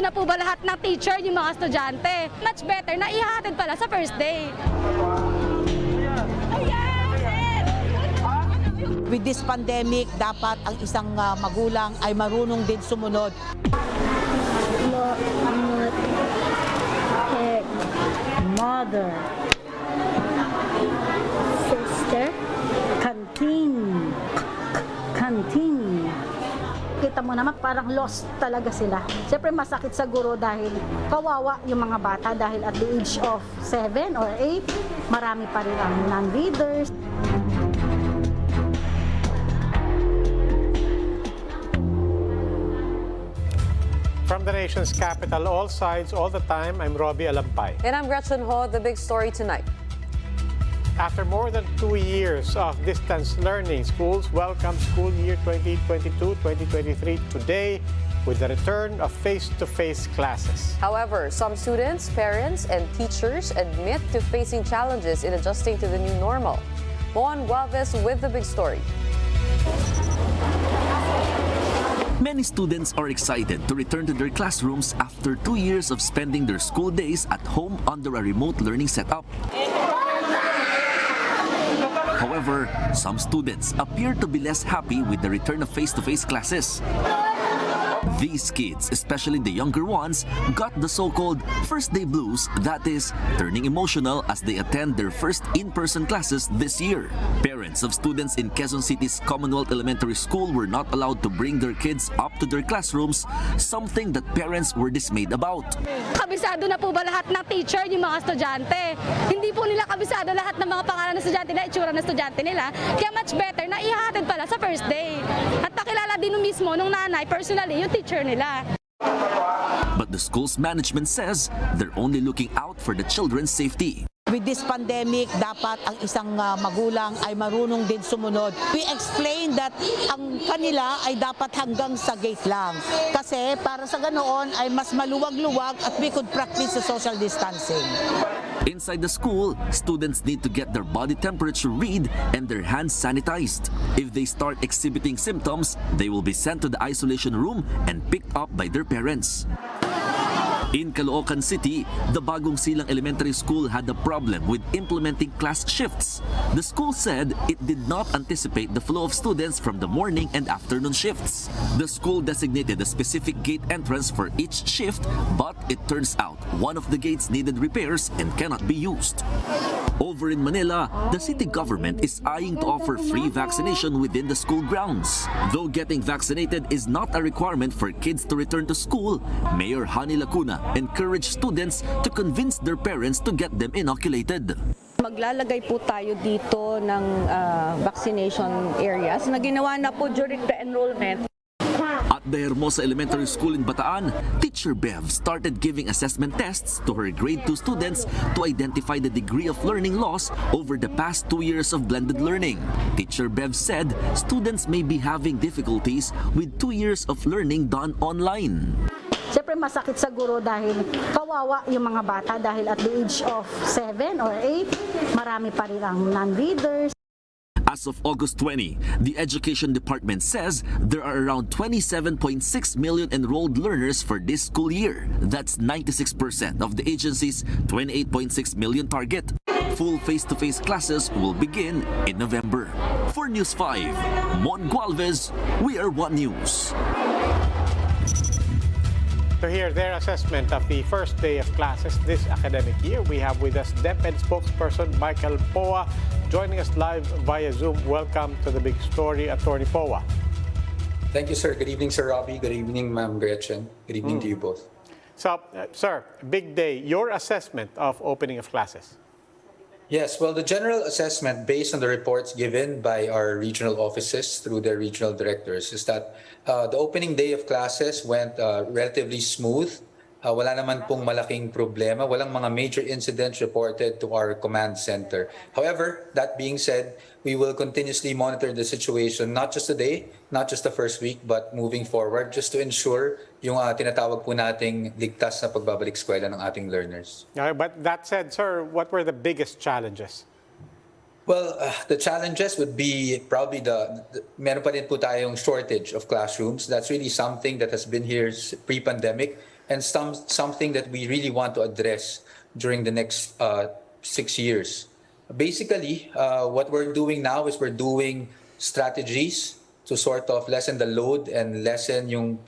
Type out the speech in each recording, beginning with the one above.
na po ba lahat ng teacher, yung mga estudyante? Much better na ihahatid pala sa first day. With this pandemic, dapat ang isang magulang ay marunong din sumunod. Mother, Sister, canteen, canteen. Kita mo naman parang lost talaga sila. Siyempre masakit sa guro dahil kawawa yung mga bata dahil at the age of 7 or 8, marami pa rin ang non-readers. From the nation's capital, all sides, all the time, I'm Robbie Alampay. And I'm Gretchen Ho. The big story tonight. After more than 2 years of distance learning, schools welcome school year 2022-2023 today with the return of face-to-face classes. However, some students, parents, and teachers admit to facing challenges in adjusting to the new normal. Juan Gualvez with the big story. Many students are excited to return to their classrooms after 2 years of spending their school days at home under a remote learning setup. However, some students appear to be less happy with the return of face-to-face classes. These kids, especially the younger ones, got the so-called first day blues, that is, turning emotional as they attend their first in-person classes this year. Parents of students in Quezon City's Commonwealth Elementary School were not allowed to bring their kids up to their classrooms, something that parents were dismayed about. Kabisado na po ba lahat ng teacher, yung mga estudyante? Hindi po nila kabisado lahat ng mga pangalan ng estudyante nila, itsura ng estudyante nila. Kaya much better na ihahatid pala sa first day. At pakilala din mismo nung nanay, personally, yung teacher nila. But the school's management says they're only looking out for the children's safety. With this pandemic, dapat ang isang magulang ay marunong din sumunod. We explained that ang kanila ay dapat hanggang sa gate lang. Kasi para sa ganoon ay mas maluwag-luwag at we could practice the social distancing. Inside the school, students need to get their body temperature read and their hands sanitized. If they start exhibiting symptoms, they will be sent to the isolation room and picked up by their parents. In Caloocan City, the Bagong Silang Elementary School had a problem with implementing class shifts. The school said it did not anticipate the flow of students from the morning and afternoon shifts. The school designated a specific gate entrance for each shift, but it turns out one of the gates needed repairs and cannot be used. Over in Manila, the city government is eyeing to offer free vaccination within the school grounds. Though getting vaccinated is not a requirement for kids to return to school, Mayor Hani Lacuna encouraged students to convince their parents to get them inoculated. Maglalagay po tayo dito ng vaccination areas na ginawa na po during the enrollment. At the Hermosa Elementary School in Bataan, Teacher Bev started giving assessment tests to her grade 2 students to identify the degree of learning loss over the past 2 years of blended learning. Teacher Bev said students may be having difficulties with 2 years of learning done online. Siyempre masakit sa guro dahil kawawa yung mga bata dahil at the age of 7 or 8, marami pa rin ang non-readers. As of August 20, the Education Department says there are around 27.6 million enrolled learners for this school year. That's 96% of the agency's 28.6 million target. Full face-to-face classes will begin in November. For News 5, Mon Gualvez, we are One News. To hear their assessment of the first day of classes this academic year, we have with us DepEd spokesperson Michael Poa joining us live via Zoom. Welcome to the big story, Attorney Poa. Thank you, sir. Good evening, Sir Robbie. Good evening, Ma'am Gretchen. Good evening to you both. So, sir, big day. Your assessment of opening of classes. Yes, well, the general assessment based on the reports given by our regional offices through their regional directors is that the opening day of classes went relatively smooth. Wala naman pong malaking problema. Walang mga major incidents reported to our command center. However, that being said, we will continuously monitor the situation, not just today, not just the first week, but moving forward, just to ensure yung tinatawag po nating ligtas na pagbabalik eskwela ng ating learners. But that said, sir, what were the biggest challenges? Well, the challenges would be probably meron pa rin po tayong shortage of classrooms. That's really something that has been here pre-pandemic. and something that we really want to address during the next 6 years. Basically, what we're doing now is we're doing strategies to sort of lessen the load and lessen yung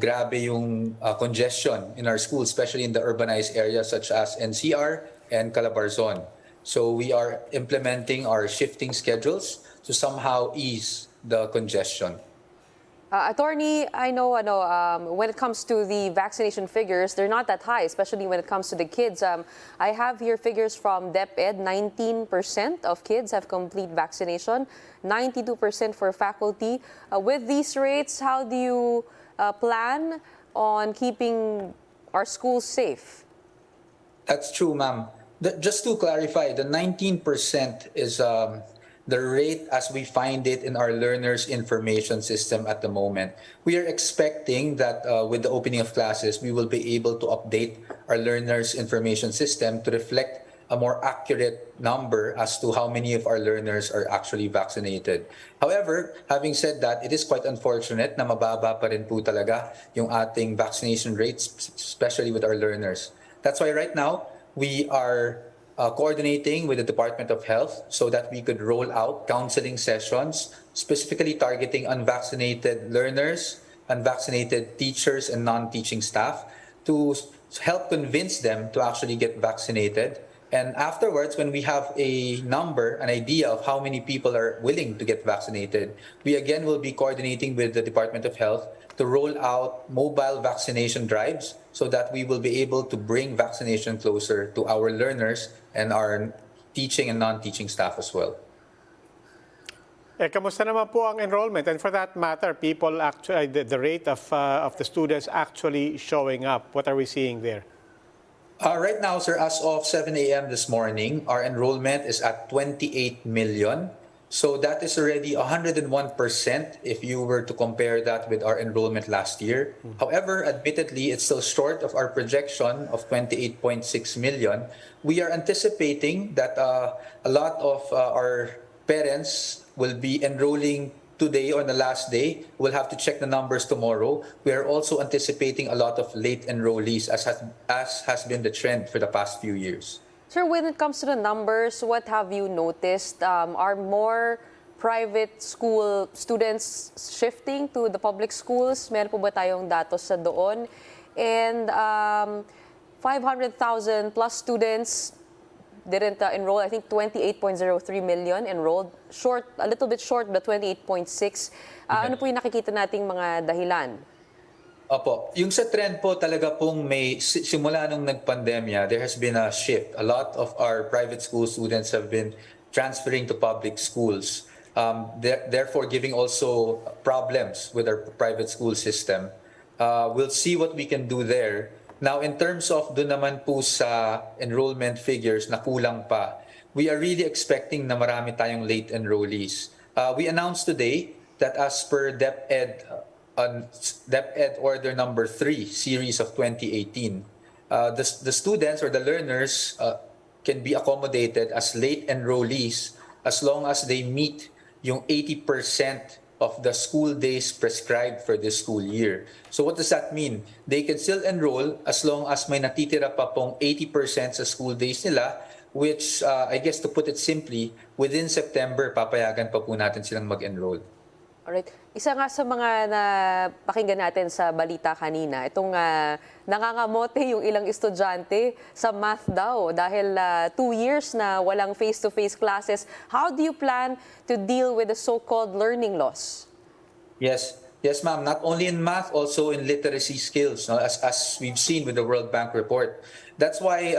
grabe yung congestion in our schools, especially in the urbanized areas such as NCR and Calabarzon. So we are implementing our shifting schedules to somehow ease the congestion. Attorney, I know when it comes to the vaccination figures, they're not that high, especially when it comes to the kids. I have here figures from DepEd, 19% of kids have complete vaccination, 92% for faculty. With these rates, how do you plan on keeping our schools safe? That's true, ma'am. Just to clarify, the 19% is the rate as we find it in our learners information system at the moment. We are expecting that with the opening of classes, we will be able to update our learners information system to reflect a more accurate number as to how many of our learners are actually vaccinated. However, having said that, it is quite unfortunate na mababa pa rin po talaga yung ating vaccination rates, especially with our learners. That's why right now, we are coordinating with the Department of Health so that we could roll out counseling sessions specifically targeting unvaccinated learners, unvaccinated teachers, and non-teaching staff to help convince them to actually get vaccinated. And afterwards, when we have a number, an idea of how many people are willing to get vaccinated, we again will be coordinating with the Department of Health to roll out mobile vaccination drives so that we will be able to bring vaccination closer to our learners and our teaching and non-teaching staff as well. Kamusta naman po ang enrollment? And for that matter, people actually, the rate of the students actually showing up. What are we seeing there? Right now, sir, as of 7 a.m. this morning, our enrollment is at 28 million. So that is already 101% if you were to compare that with our enrollment last year. However, admittedly, it's still short of our projection of 28.6 million. We are anticipating that a lot of our parents will be enrolling today or the last day. We'll have to check the numbers tomorrow. We are also anticipating a lot of late enrollees, as has been the trend for the past few years. Sir, when it comes to the numbers, what have you noticed? Are more private school students shifting to the public schools? Meron po ba tayong datos sa doon? And 500,000 plus students didn't enroll. I think 28.03 million enrolled. Short, a little bit short, but 28.6. Ano po yung nakikita nating mga dahilan? Opo. Yung sa trend po talaga pong may simula nung nagpandemya, there has been a shift. A lot of our private school students have been transferring to public schools, therefore giving also problems with our private school system. We'll see what we can do there. Now, in terms of doon naman po sa enrollment figures na kulang pa, we are really expecting na marami tayong late enrollees. We announced today that as per DepEd Order Number 3, Series of 2018, the students or the learners can be accommodated as late enrollees as long as they meet yung 80% of the school days prescribed for this school year. So what does that mean? They can still enroll as long as may natitira pa pong 80% sa school days nila, which I guess to put it simply, within September, papayagan pa po natin silang mag-enroll. Alright. Isa nga sa mga napakinggan natin sa balita kanina, itong nangangamote yung ilang estudyante sa math daw dahil 2 years na walang face-to-face classes. How do you plan to deal with the so-called learning loss? Yes, ma'am. Not only in math, also in literacy skills, no? As we've seen with the World Bank report. That's why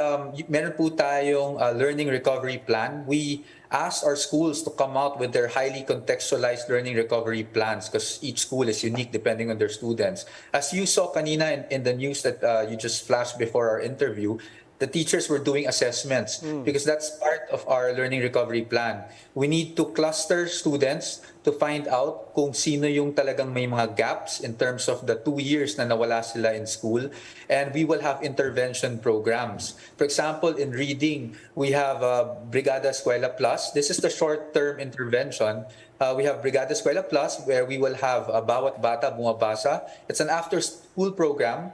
meron po tayong learning recovery plan. We asked our schools to come out with their highly contextualized learning recovery plans because each school is unique depending on their students. As you saw kanina in the news that you just flashed before our interview, the teachers were doing assessments because that's part of our learning recovery plan. We need to cluster students to find out kung sino yung talagang may mga gaps in terms of the 2 years na nawala sila in school, and we will have intervention programs. For example, in reading, we have Brigada Eskwela Plus. This is the short-term intervention. We have Brigada Eskwela Plus where we will have Bawat Bata Bumabasa. It's an after-school program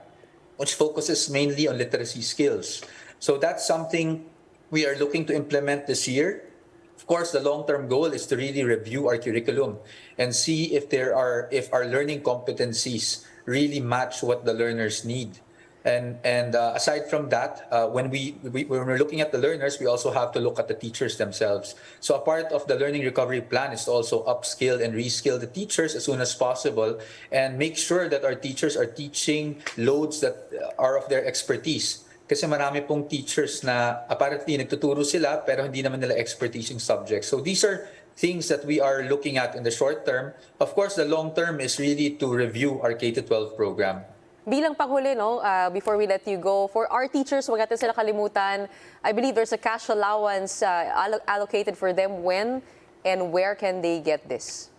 which focuses mainly on literacy skills. So that's something we are looking to implement this year. Of course, the long-term goal is to really review our curriculum and see if our learning competencies really match what the learners need. And aside from that, when we're looking at the learners, we also have to look at the teachers themselves. So a part of the learning recovery plan is to also upskill and reskill the teachers as soon as possible and make sure that our teachers are teaching loads that are of their expertise. Kasi marami pong teachers na apparently nagtuturo sila pero hindi naman nila expertise yung subject. So these are things that we are looking at in the short term. Of course, the long term is really to review our K-12 program. Bilang panghuli, no, before we let you go, for our teachers, wag natin sila kalimutan, I believe there's a cash allowance allocated for them. When and where can they get this?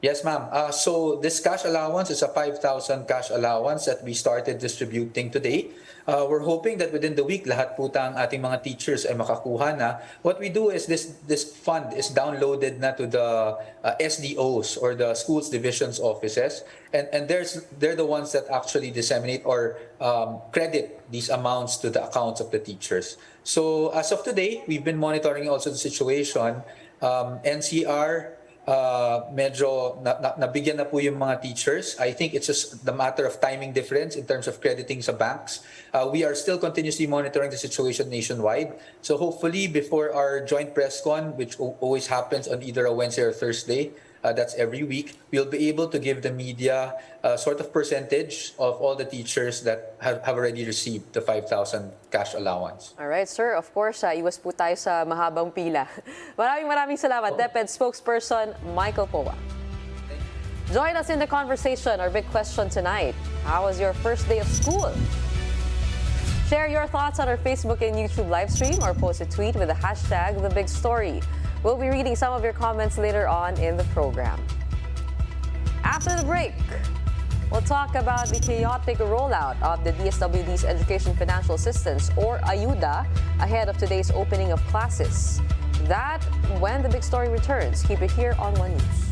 Yes, ma'am. So this cash allowance is a 5,000 cash allowance that we started distributing today. We're hoping that within the week, lahat po ang ating mga teachers ay makakuha na. What we do is this fund is downloaded na to the SDOs or the schools divisions offices, and they're the ones that actually disseminate or credit these amounts to the accounts of the teachers. So as of today, we've been monitoring also the situation. NCR medyo nabigyan na po yung mga teachers. I think it's just the matter of timing difference in terms of crediting sa banks. We are still continuously monitoring the situation nationwide. So hopefully before our joint press con, which always happens on either a Wednesday or Thursday, that's every week, we'll be able to give the media a sort of percentage of all the teachers that have already received the 5,000 cash allowance. All right, sir. Of course, iwas po tayo sa mahabang pila. Maraming salamat, DepEd spokesperson Michael Poa. Join us in the conversation. Our big question tonight: how was your first day of school? Share your thoughts on our Facebook and YouTube live stream or post a tweet with the hashtag #TheBigStory. We'll be reading some of your comments later on in the program. After the break, we'll talk about the chaotic rollout of the DSWD's Education Financial Assistance, or Ayuda, ahead of today's opening of classes. That when the big story returns. Keep it here on One News.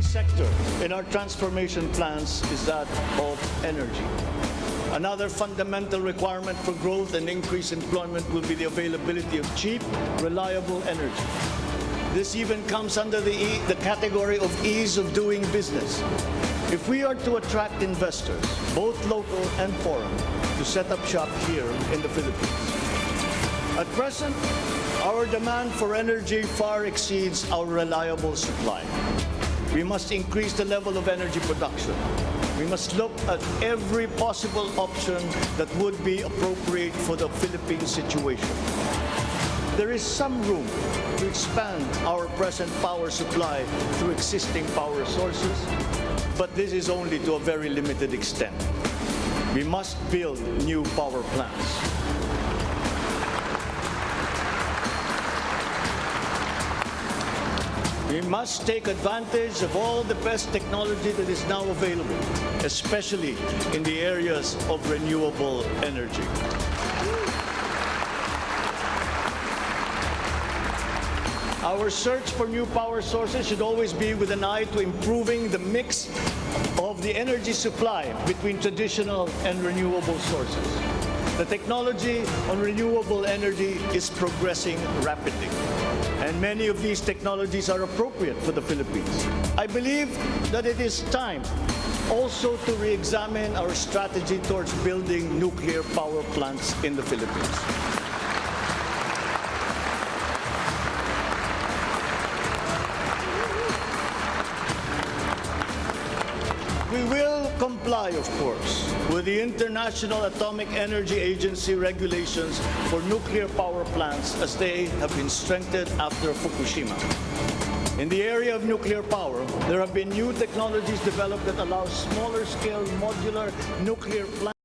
Sector in our transformation plans is that of energy. Another fundamental requirement for growth and increased employment will be the availability of cheap, reliable energy. This even comes under the category of ease of doing business. If we are to attract investors, both local and foreign, to set up shop here in the Philippines. At present, our demand for energy far exceeds our reliable supply. We must increase the level of energy production. We must look at every possible option that would be appropriate for the Philippine situation. There is some room to expand our present power supply through existing power sources, but this is only to a very limited extent. We must build new power plants. We must take advantage of all the best technology that is now available, especially in the areas of renewable energy. Our search for new power sources should always be with an eye to improving the mix of the energy supply between traditional and renewable sources. The technology on renewable energy is progressing rapidly, and many of these technologies are appropriate for the Philippines. I believe that it is time also to re-examine our strategy towards building nuclear power plants in the Philippines. We will comply, of course, with the International Atomic Energy Agency regulations for nuclear power plants as they have been strengthened after Fukushima. In the area of nuclear power, there have been new technologies developed that allow smaller scale modular nuclear plants.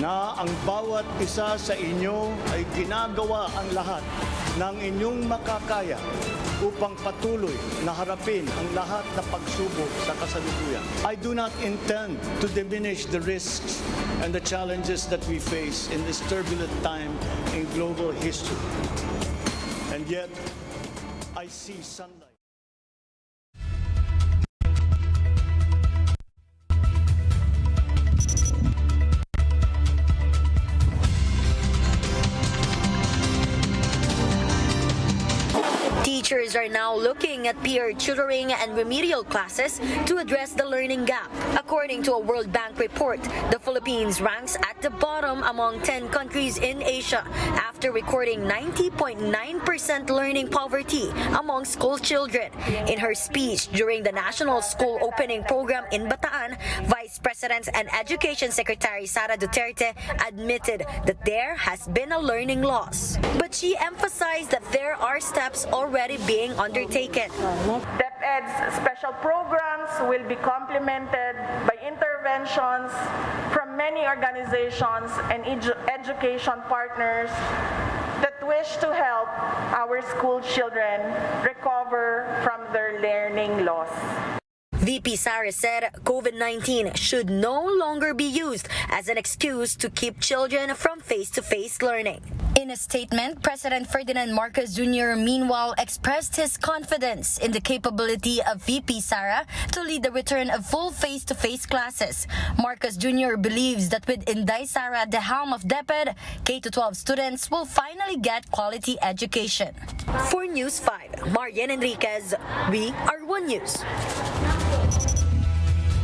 na ang bawat isa sa inyo ay ginagawa ang lahat ng inyong makakaya upang patuloy na harapin ang lahat na pagsubok sa kasalukuyan. I do not intend to diminish the risks and the challenges that we face in this turbulent time in global history. And yet, I see sunlight. Teachers are now looking at peer tutoring and remedial classes to address the learning gap. According to a World Bank report, the Philippines ranks at the bottom among 10 countries in Asia after recording 90.9% learning poverty among school children. In her speech during the National School Opening Program in Bataan, Vice President and Education Secretary Sara Duterte admitted that there has been a learning loss. But she emphasized that there are steps already being undertaken. DepEd's special programs will be complemented by interventions from many organizations and education partners that wish to help our school children recover from their learning loss. VP Sara said COVID-19 should no longer be used as an excuse to keep children from face-to-face learning. In a statement, President Ferdinand Marcos Jr. meanwhile expressed his confidence in the capability of VP Sara to lead the return of full face-to-face classes. Marcos Jr. believes that with Inday Sara at the helm of DepEd, K-12 students will finally get quality education. For News 5, Marian Enriquez, we are One News.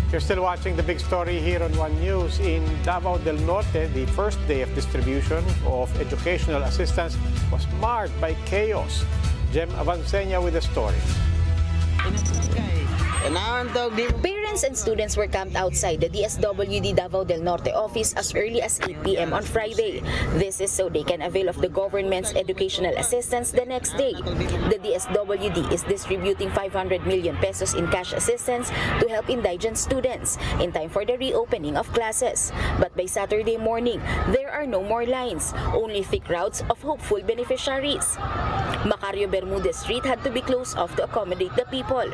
You're still watching the big story here on One News. In Davao del Norte, the first day of distribution of educational assistance was marred by chaos. Jem Avancenia with the story. Parents and students were camped outside the DSWD Davao Del Norte office as early as 8 p.m. on Friday. This is so they can avail of the government's educational assistance the next day. The DSWD is distributing 500 million pesos in cash assistance to help indigent students in time for the reopening of classes. But by Saturday morning, there are no more lines, only thick routes of hopeful beneficiaries. Macario Bermudez Street had to be closed off to accommodate the people.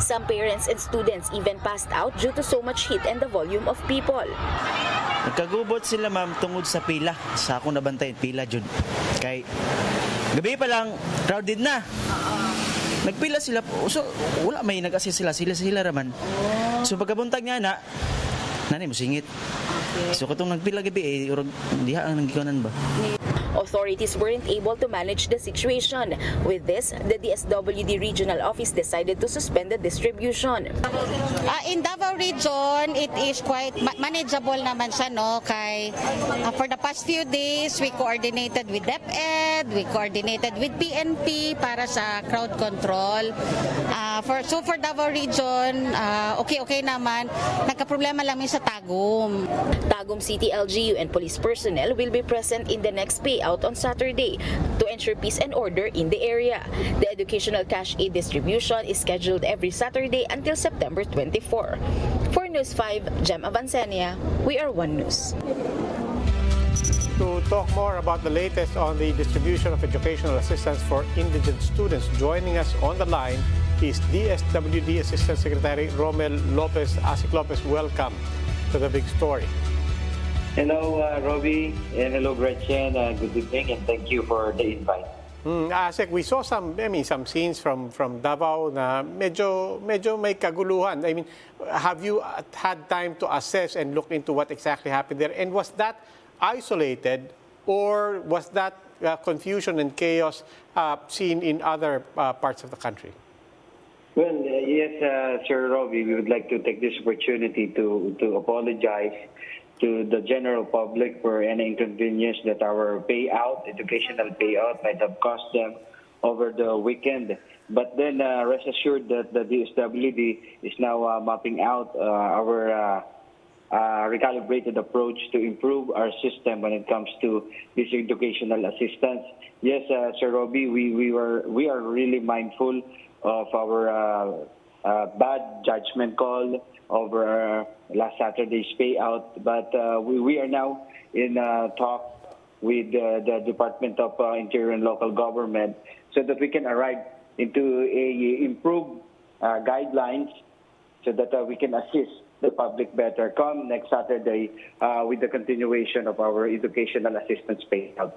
Some parents and students even passed out due to so much heat and the volume of people. Nagkagubot sila ma'am tungod sa pila. Sa akong nabantayan, pila jud. Kay gabi pa lang, crowded na. Nagpila sila. So, wala may nag-assist sila. Sila raman. So, pagkabuntag nga na, nanay mo singit. So, katong nagpila gabi, diha ang nangikonan ba? Authorities weren't able to manage the situation. With this, the DSWD regional office decided to suspend the distribution. In Davao region, it is quite manageable naman siya, no? Kay for the past few days, we coordinated with DepEd, we coordinated with PNP para sa crowd control. For Davao region, okay naman. Nagka-problema lang sa Tagum. Tagum City LGU and police personnel will be present in the next payout on Saturday to ensure peace and order in the area. The educational cash aid distribution is scheduled every Saturday until September 24. For News 5, Jem Avancenia, we are One News. To talk more about the latest on the distribution of educational assistance for indigent students, joining us on the line is DSWD Assistant Secretary Romel Lopez. Asik Lopez, welcome to the big story. Hello, Robbie, and hello, Gretchen. Good evening, and thank you for the invite. Asik, we saw some scenes from Davao na medyo may kaguluhan. I mean, have you had time to assess and look into what exactly happened there? And was that isolated, or was that confusion and chaos seen in other parts of the country? Well, yes, Sir Robbie, we would like to take this opportunity to apologize to the general public for any inconvenience that our educational payout, might have cost them over the weekend. But then rest assured that the DSWD is now mapping out our recalibrated approach to improve our system when it comes to this educational assistance. Yes, Sir Robbie, we are really mindful of our bad judgment call over last Saturday's payout. But we are now in talk with the Department of Interior and Local Government so that we can arrive into a improved guidelines so that we can assist the public better come next Saturday with the continuation of our educational assistance payout.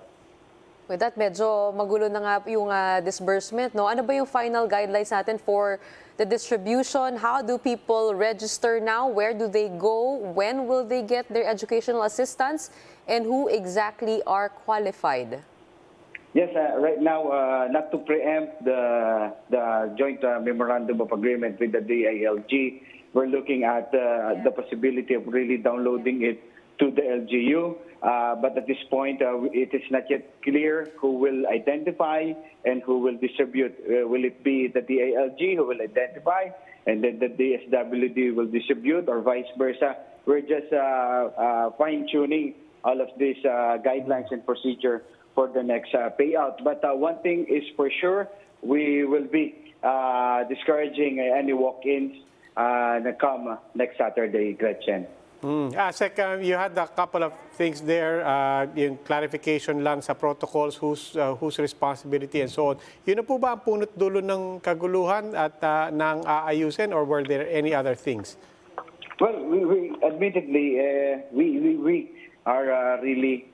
With that, medyo magulo na nga yung disbursement, no? Ano ba yung final guidelines natin for the distribution? How do people register now? Where do they go? When will they get their educational assistance? And who exactly are qualified? Yes, right now, not to preempt the joint memorandum of agreement with the DILG, we're looking at the possibility of really downloading it to the LGU. But at this point, it is not yet clear who will identify and who will distribute. Will it be the DILG who will identify and then the DSWD will distribute, or vice versa? We're just fine-tuning all of these guidelines and procedure for the next payout. But one thing is for sure, we will be discouraging any walk-ins that come next Saturday, Gretchen. Sec, you had a couple of things there, yung clarification lang sa protocols, whose responsibility and so on. Yun na po ba ang punot dulo ng kaguluhan at ng aayusin, or were there any other things? Well, we admittedly, we are really,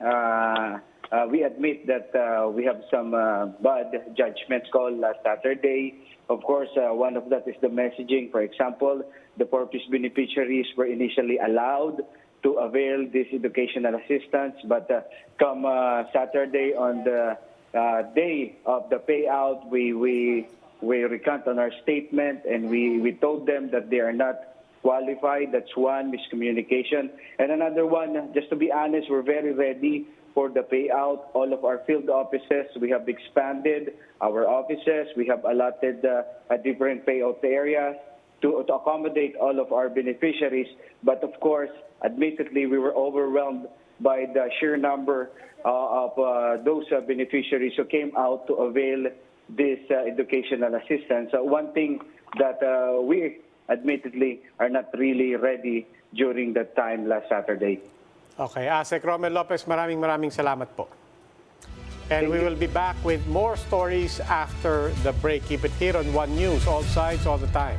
we admit that we have some bad judgments called last Saturday. Of course, one of that is the messaging. For example, the purpose beneficiaries were initially allowed to avail this educational assistance, but come Saturday on the day of the payout, we recant on our statement and we told them that they are not qualified. That's one miscommunication. And another one, just to be honest, we're very ready for the payout. All of our field offices, we have expanded our offices. We have allotted different payout areas to accommodate all of our beneficiaries. But of course, admittedly, we were overwhelmed by the sheer number of those beneficiaries who came out to avail this educational assistance. One thing that we admittedly are not really ready during that time last Saturday. Okay, Sec Romel Lopez, maraming salamat po. And we will be back with more stories after the break. Keep it here on One News, all sides, all the time.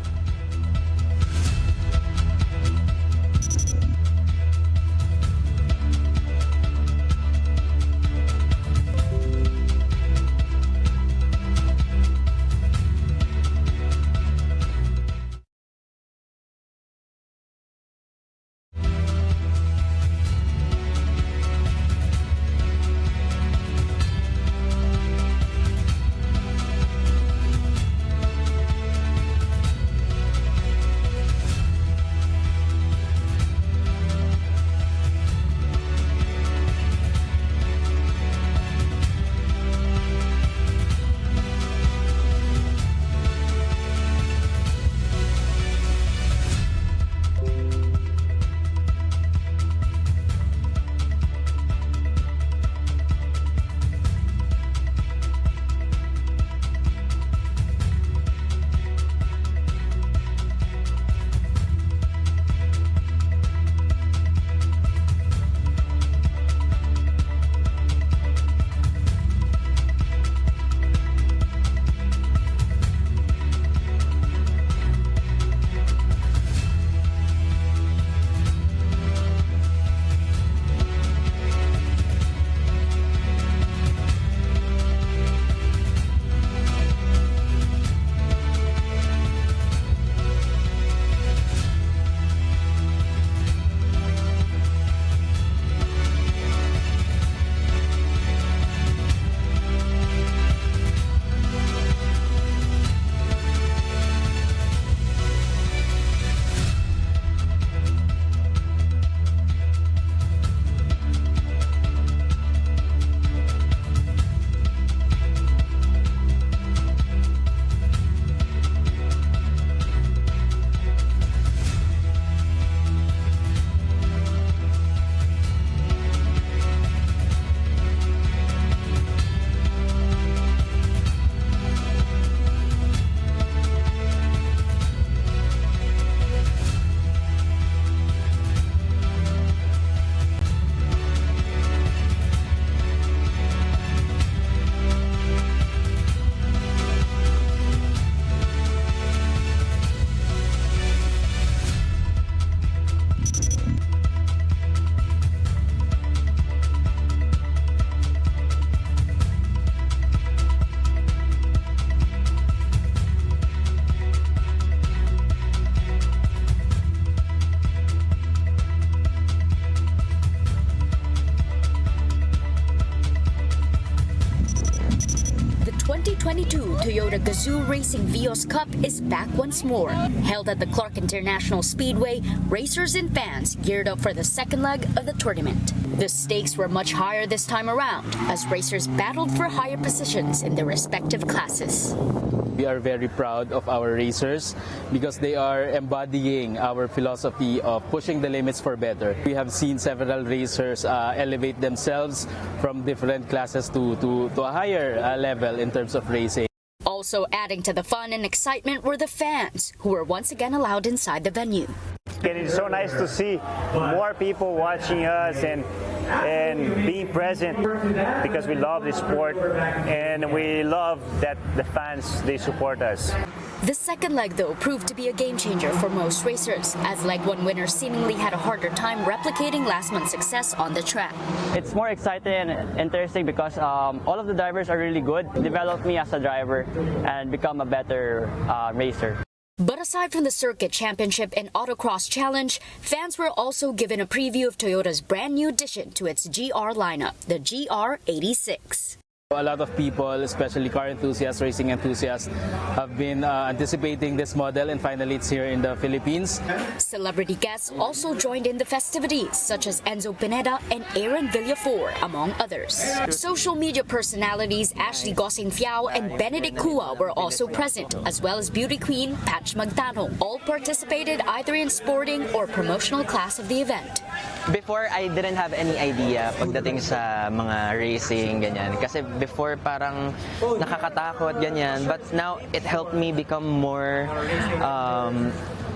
2022 Toyota Gazoo Racing Vios Cup is back once more. Held at the Clark International Speedway, racers and fans geared up for the second leg of the tournament. The stakes were much higher this time around as racers battled for higher positions in their respective classes. We are very proud of our racers because they are embodying our philosophy of pushing the limits for better. We have seen several racers elevate themselves from different classes to a higher level in terms of racing. Also adding to the fun and excitement were the fans, who were once again allowed inside the venue. It is so nice to see more people watching us and being present because we love the sport and we love that the fans, they support us. The second leg, though, proved to be a game changer for most racers, as Leg 1 winners seemingly had a harder time replicating last month's success on the track. It's more exciting and interesting because all of the drivers are really good, developed me as a driver and become a better racer. But aside from the Circuit Championship and Autocross Challenge, fans were also given a preview of Toyota's brand new addition to its GR lineup, the GR86. A lot of people, especially car enthusiasts, racing enthusiasts, have been anticipating this model, and finally it's here in the Philippines. Celebrity guests also joined in the festivities, such as Enzo Pineda and Aaron Villafor, among others. Social media personalities Ashley Gosing-Fiao and Benedict Cua were also present, as well as beauty queen Patch Magtanong. All participated either in sporting or promotional class of the event. Before, I didn't have any idea pagdating sa mga racing, ganyan. Kasi before parang nakakatakot, ganyan. But now, it helped me become more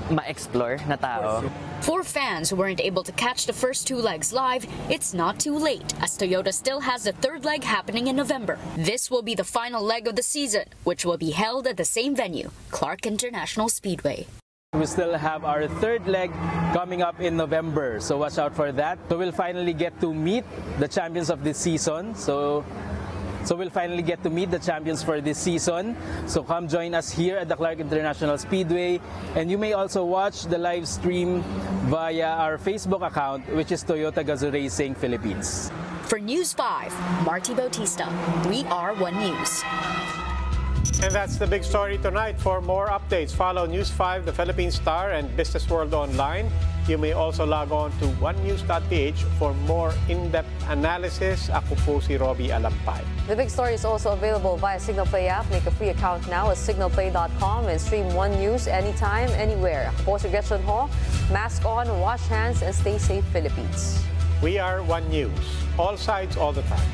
ma-explore na tao. For fans who weren't able to catch the first two legs live, it's not too late, as Toyota still has the third leg happening in November. This will be the final leg of the season, which will be held at the same venue, Clark International Speedway. We still have our third leg coming up in November, so watch out for that. So we'll finally get to meet the champions of this season. So we'll finally get to meet the champions for this season. So come join us here at the Clark International Speedway. And you may also watch the live stream via our Facebook account, which is Toyota Gazoo Racing Philippines. For News 5, Marty Bautista, we are One News. And that's the big story tonight. For more updates, follow News 5, the Philippine Star, and Business World Online. You may also log on to onenews.ph for more in-depth analysis. Ako po si Robbie Alampay. The big story is also available via Signal Play app. Make a free account now at signalplay.com and stream One News anytime, anywhere. Ako po si Gretchen Ho. Mask on, wash hands, and stay safe, Philippines. We are One News. All sides, all the time.